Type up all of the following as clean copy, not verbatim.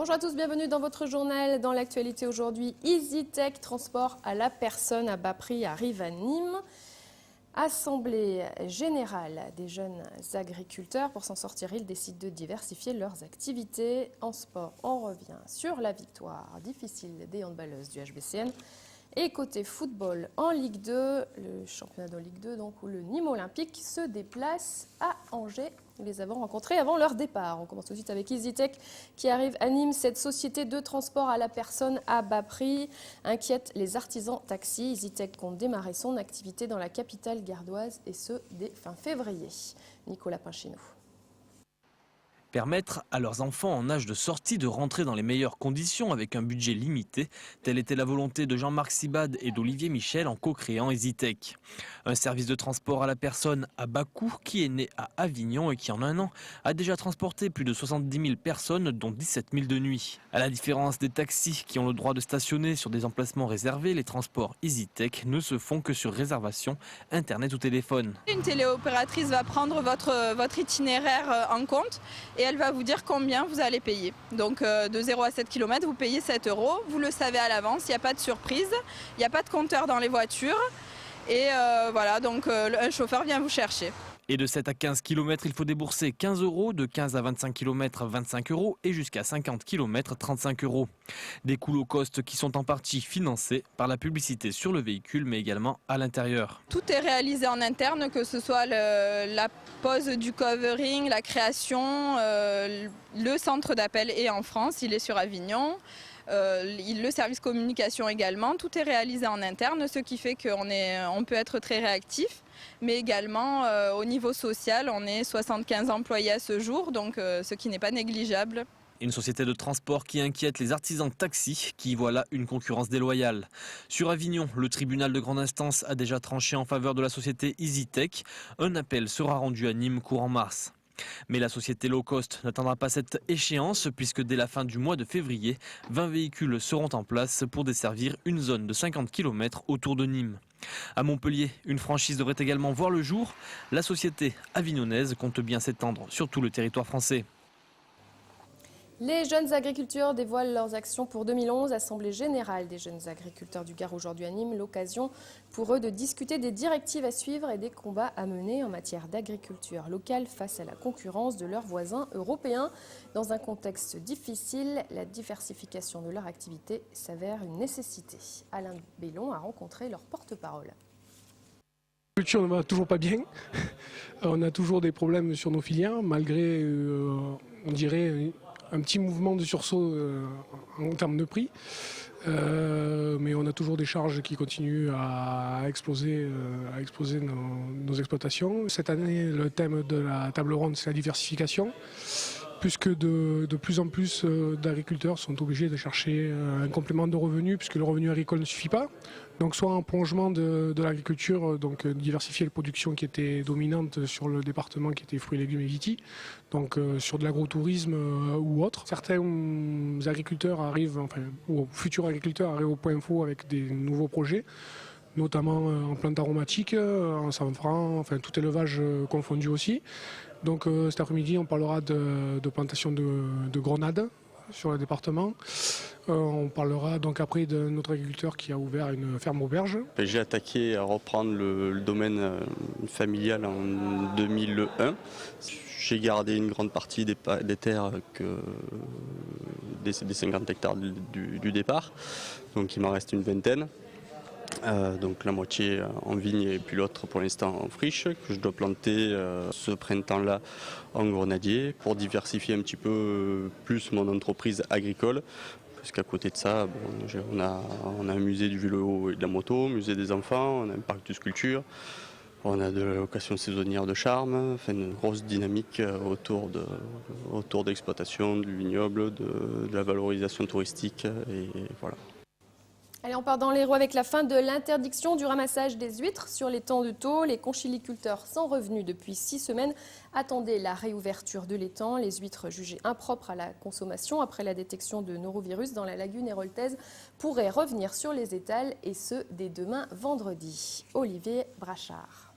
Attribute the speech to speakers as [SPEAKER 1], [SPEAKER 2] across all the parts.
[SPEAKER 1] Bonjour à tous, bienvenue dans votre journal. Dans l'actualité aujourd'hui, EasyTech, transport à la personne à bas prix, arrive à Nîmes. Assemblée générale des jeunes agriculteurs. Pour s'en sortir, ils décident de diversifier leurs activités. En sport, on revient sur la victoire difficile des handballeuses du HBCN. Et côté football en Ligue 2, le championnat de Ligue 2, donc, où le Nîmes Olympique se déplace à Angers. Nous les avons rencontrés avant leur départ. On commence tout de suite avec EasyTech qui arrive à Nîmes. Cette société de transport à la personne à bas prix inquiète les artisans taxis. EasyTech compte démarrer son activité dans la capitale gardoise et ce, dès fin février. Nicolas Pinchinou.
[SPEAKER 2] Permettre à leurs enfants en âge de sortie de rentrer dans les meilleures conditions avec un budget limité, telle était la volonté de Jean-Marc Sibade et d'Olivier Michel en co-créant EasyTech. Un service de transport à la personne à bas coût qui est né à Avignon et qui en un an a déjà transporté plus de 70 000 personnes dont 17 000 de nuit. À la différence des taxis qui ont le droit de stationner sur des emplacements réservés, les transports EasyTech ne se font que sur réservation, internet ou téléphone.
[SPEAKER 3] Une téléopératrice va prendre votre itinéraire en compte et elle va vous dire combien vous allez payer. Donc de 0 à 7 km, vous payez 7 €. Vous le savez à l'avance, il n'y a pas de surprise, il n'y a pas de compteur dans les voitures. Et voilà, donc un chauffeur vient vous chercher.
[SPEAKER 2] Et de 7 à 15 km, il faut débourser 15 €, de 15 à 25 km, 25 € et jusqu'à 50 km, 35 €. Des coûts low cost qui sont en partie financés par la publicité sur le véhicule, mais également à l'intérieur.
[SPEAKER 3] Tout est réalisé en interne, que ce soit la pose du covering, la création, le centre d'appel est en France, il est sur Avignon. Le service communication également, tout est réalisé en interne, ce qui fait qu'on peut être très réactif. Mais également au niveau social, on est 75 employés à ce jour, donc ce qui n'est pas négligeable.
[SPEAKER 2] Une société de transport qui inquiète les artisans de taxi qui y voient là une concurrence déloyale. Sur Avignon, le tribunal de grande instance a déjà tranché en faveur de la société EasyTech. Un appel sera rendu à Nîmes courant mars. Mais la société low cost n'attendra pas cette échéance puisque dès la fin du mois de février, 20 véhicules seront en place pour desservir une zone de 50 km autour de Nîmes. À Montpellier, une franchise devrait également voir le jour. La société avignonnaise compte bien s'étendre sur tout le territoire français.
[SPEAKER 1] Les jeunes agriculteurs dévoilent leurs actions pour 2011. Assemblée générale des jeunes agriculteurs du Gard aujourd'hui à Nîmes. L'occasion pour eux de discuter des directives à suivre et des combats à mener en matière d'agriculture locale face à la concurrence de leurs voisins européens. Dans un contexte difficile, la diversification de leur activité s'avère une nécessité. Alain Bellon a rencontré leur porte-parole.
[SPEAKER 4] La culture ne va toujours pas bien. On a toujours des problèmes sur nos filières, malgré, on dirait, un petit mouvement de sursaut en termes de prix. Mais on a toujours des charges qui continuent à exploser nos exploitations. Cette année, le thème de la table ronde, c'est la diversification, puisque de plus en plus d'agriculteurs sont obligés de chercher un complément de revenus, puisque le revenu agricole ne suffit pas. Donc soit un prolongement de l'agriculture, donc diversifier les productions qui étaient dominantes sur le département, qui étaient fruits, légumes et vitis, donc sur de l'agrotourisme ou autre. Certains agriculteurs arrivent, ou futurs agriculteurs arrivent au point faux avec des nouveaux projets, notamment en plantes aromatiques, en safran, enfin tout élevage confondu aussi. Donc cet après-midi, on parlera de plantation de grenades sur le département. On parlera donc après de notre agriculteur qui a ouvert une ferme auberge.
[SPEAKER 5] J'ai attaqué à reprendre le domaine familial en 2001. J'ai gardé une grande partie des terres des 50 hectares du départ, donc il m'en reste une vingtaine. Donc la moitié en vigne et puis l'autre pour l'instant en friche, que je dois planter ce printemps-là en grenadier pour diversifier un petit peu plus mon entreprise agricole. Parce qu'à côté de ça, on a un musée du vélo et de la moto, un musée des enfants, on a un parc de sculpture, on a de la location saisonnière de charme, enfin une grosse dynamique autour de l'exploitation du vignoble, de la valorisation touristique et voilà.
[SPEAKER 1] Allez, on part dans l'Hérault avec la fin de l'interdiction du ramassage des huîtres sur les temps de taux. Les conchiliculteurs sont revenus depuis 6 semaines. Attendaient la réouverture de l'étang. Les huîtres jugées impropres à la consommation après la détection de norovirus dans la lagune héroltaise pourraient revenir sur les étals et ce dès demain vendredi. Olivier Brachard.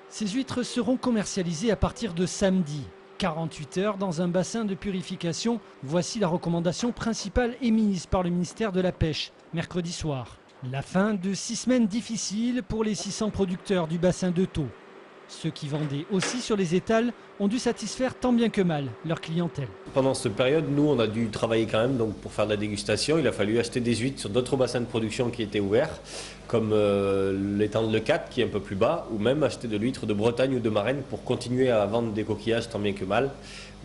[SPEAKER 6] Ces huîtres seront commercialisées à partir de samedi. 48 heures dans un bassin de purification, voici la recommandation principale émise par le ministère de la Pêche, mercredi soir. La fin de 6 semaines difficiles pour les 600 producteurs du bassin de Thau. Ceux qui vendaient aussi sur les étals ont dû satisfaire tant bien que mal leur clientèle.
[SPEAKER 7] Pendant cette période, nous, on a dû travailler quand même donc, pour faire de la dégustation. Il a fallu acheter des huîtres sur d'autres bassins de production qui étaient ouverts, comme l'étang de Le Cat, qui est un peu plus bas, ou même acheter de l'huître de Bretagne ou de Marraine pour continuer à vendre des coquillages tant bien que mal.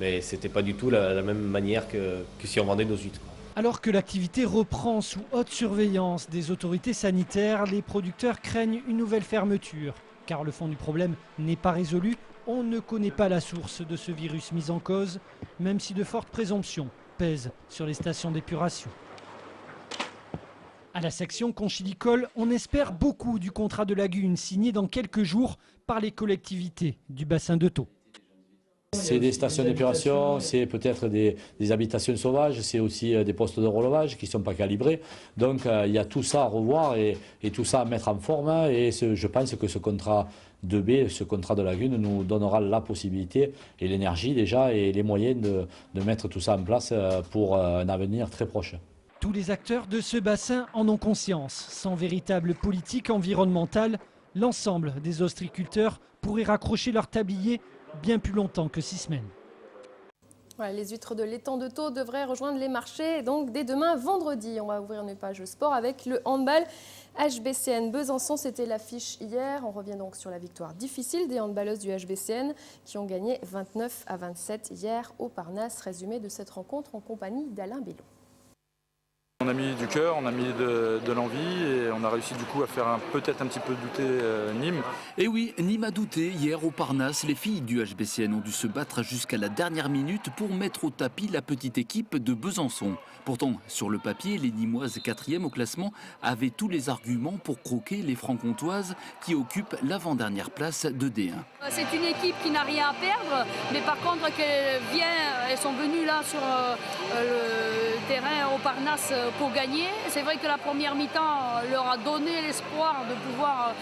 [SPEAKER 7] Mais ce n'était pas du tout la même manière que si on vendait nos huîtres.
[SPEAKER 6] Alors que l'activité reprend sous haute surveillance des autorités sanitaires, les producteurs craignent une nouvelle fermeture. Car le fond du problème n'est pas résolu, on ne connaît pas la source de ce virus mis en cause, même si de fortes présomptions pèsent sur les stations d'épuration. À la section conchylicole, on espère beaucoup du contrat de lagune signé dans quelques jours par les collectivités du bassin de Thau.
[SPEAKER 8] C'est des stations d'épuration, c'est peut-être des habitations sauvages, c'est aussi des postes de relevage qui ne sont pas calibrés. Donc il y a tout ça à revoir et tout ça à mettre en forme. Et je pense que ce contrat de baie, ce contrat de lagune nous donnera la possibilité et l'énergie déjà et les moyens de mettre tout ça en place pour un avenir très proche.
[SPEAKER 6] Tous les acteurs de ce bassin en ont conscience. Sans véritable politique environnementale, l'ensemble des ostréiculteurs pourraient raccrocher leur tablier bien plus longtemps que 6 semaines.
[SPEAKER 1] Voilà, les huîtres de l'étang de Thau devraient rejoindre les marchés donc dès demain vendredi. On va ouvrir une page sport avec le handball HBCN Besançon. C'était l'affiche hier. On revient donc sur la victoire difficile des handballeuses du HBCN qui ont gagné 29-27 hier au Parnasse. Résumé de cette rencontre en compagnie d'Alain Bellon.
[SPEAKER 9] On a mis du cœur, on a mis de l'envie et on a réussi du coup à faire peut-être un petit peu douter Nîmes.
[SPEAKER 10] Et oui, Nîmes a douté. Hier au Parnasse, les filles du HBCN ont dû se battre jusqu'à la dernière minute pour mettre au tapis la petite équipe de Besançon. Pourtant, sur le papier, les Nîmoises 4e au classement avaient tous les arguments pour croquer les Franc-Comtoises qui occupent l'avant-dernière place de D1.
[SPEAKER 11] C'est une équipe qui n'a rien à perdre, mais par contre elles sont venues là sur le terrain au Parnasse pour gagner. C'est vrai que la première mi-temps leur a donné l'espoir de pouvoir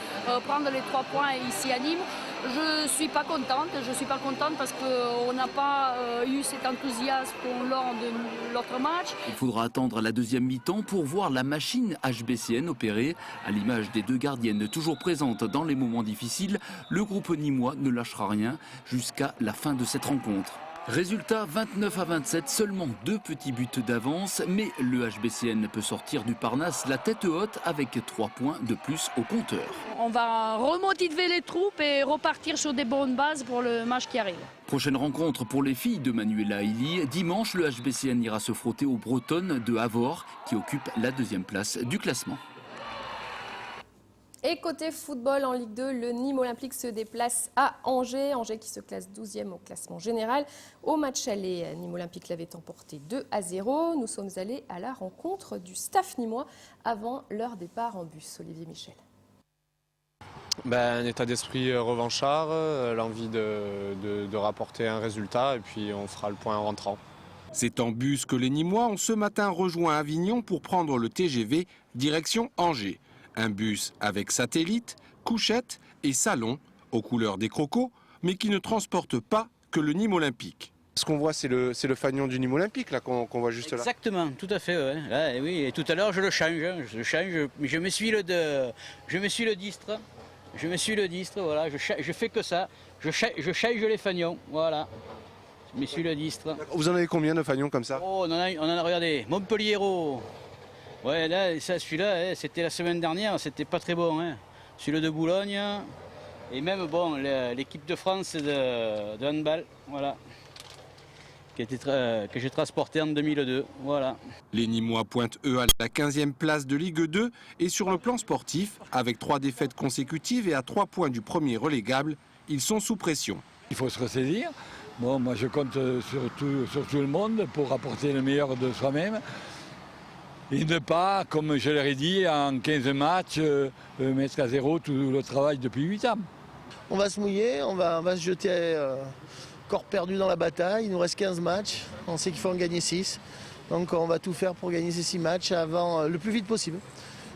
[SPEAKER 11] prendre les 3 points ici à Nîmes. Je suis pas contente parce qu'on n'a pas eu cet enthousiasme lors de l'autre match.
[SPEAKER 10] Il faudra attendre la deuxième mi-temps pour voir la machine HBCN opérer. À l'image des 2 gardiennes toujours présentes dans les moments difficiles, le groupe nîmois ne lâchera rien jusqu'à la fin de cette rencontre. Résultat 29-27, seulement 2 petits buts d'avance, mais le HBCN peut sortir du Parnasse la tête haute avec 3 points de plus au compteur.
[SPEAKER 11] On va remotiver les troupes et repartir sur des bonnes bases pour le match qui arrive.
[SPEAKER 10] Prochaine rencontre pour les filles de Manuela Elie. Dimanche, le HBCN ira se frotter aux Bretonnes de Havre qui occupent la 2e place du classement.
[SPEAKER 1] Et côté football en Ligue 2, le Nîmes Olympique se déplace à Angers. Angers qui se classe 12e au classement général. Au match aller, Nîmes Olympique l'avait emporté 2-0. Nous sommes allés à la rencontre du staff nîmois avant leur départ en bus. Olivier Michel.
[SPEAKER 12] Un état d'esprit revanchard, l'envie de rapporter un résultat et puis on fera le point en rentrant.
[SPEAKER 13] C'est en bus que les Nîmois ont ce matin rejoint Avignon pour prendre le TGV direction Angers. Un bus avec satellite, couchette et salon, aux couleurs des crocos, mais qui ne transporte pas que le Nîmes Olympique.
[SPEAKER 12] Ce qu'on voit, c'est le fanion du Nîmes Olympique là qu'on voit juste là.
[SPEAKER 14] Exactement, tout à fait. Ouais. Là, oui, et tout à l'heure, je le change. Je me suis le distre. Voilà. Je fais que ça. Je change les fanions. Voilà. Je me suis le distre.
[SPEAKER 12] Vous en avez combien de fanions comme ça?
[SPEAKER 14] Oh, on en a regardé. Montpellier-Hérault. Ouais, là, celui-là, c'était la semaine dernière, c'était pas très bon. Celui de Boulogne, et même bon, l'équipe de France de handball, voilà, que j'ai transporté en 2002, voilà.
[SPEAKER 13] Les Nîmois pointent eux à la 15e place de Ligue 2 et sur le plan sportif, avec 3 défaites consécutives et à 3 points du premier relégable, ils sont sous pression.
[SPEAKER 15] Il faut se ressaisir. Bon, moi je compte sur tout le monde pour apporter le meilleur de soi-même. Et ne pas, comme je leur ai dit, en 15 matchs, mettre à zéro tout le travail depuis 8 ans.
[SPEAKER 16] On va se mouiller, on va se jeter corps perdu dans la bataille. Il nous reste 15 matchs, on sait qu'il faut en gagner 6. Donc on va tout faire pour gagner ces 6 matchs avant le plus vite possible.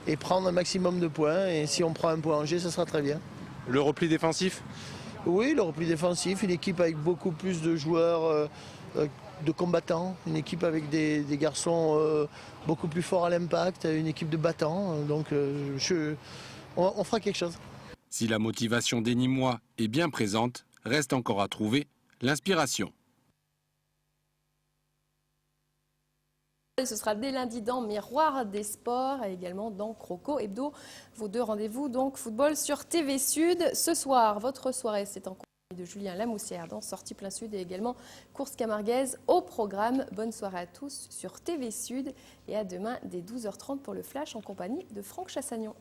[SPEAKER 16] Et prendre un maximum de points. Et si on prend un point à Angers, ça sera très bien.
[SPEAKER 12] Le repli défensif?
[SPEAKER 16] Oui, le repli défensif, une équipe avec beaucoup plus de joueurs de combattants, une équipe avec des garçons beaucoup plus forts à l'impact, une équipe de battants. Donc on fera quelque chose.
[SPEAKER 13] Si la motivation des Nîmois est bien présente, reste encore à trouver l'inspiration.
[SPEAKER 1] Ce sera dès lundi dans Miroir des Sports et également dans Croco Hebdo. Vos 2 rendez-vous donc football sur TV Sud. Ce soir, votre soirée, c'est en compagnie de Julien Lamoussière dans Sortie Plein Sud et également Course Camarguaise au programme. Bonne soirée à tous sur TV Sud et à demain dès 12h30 pour le Flash en compagnie de Franck Chassagnon.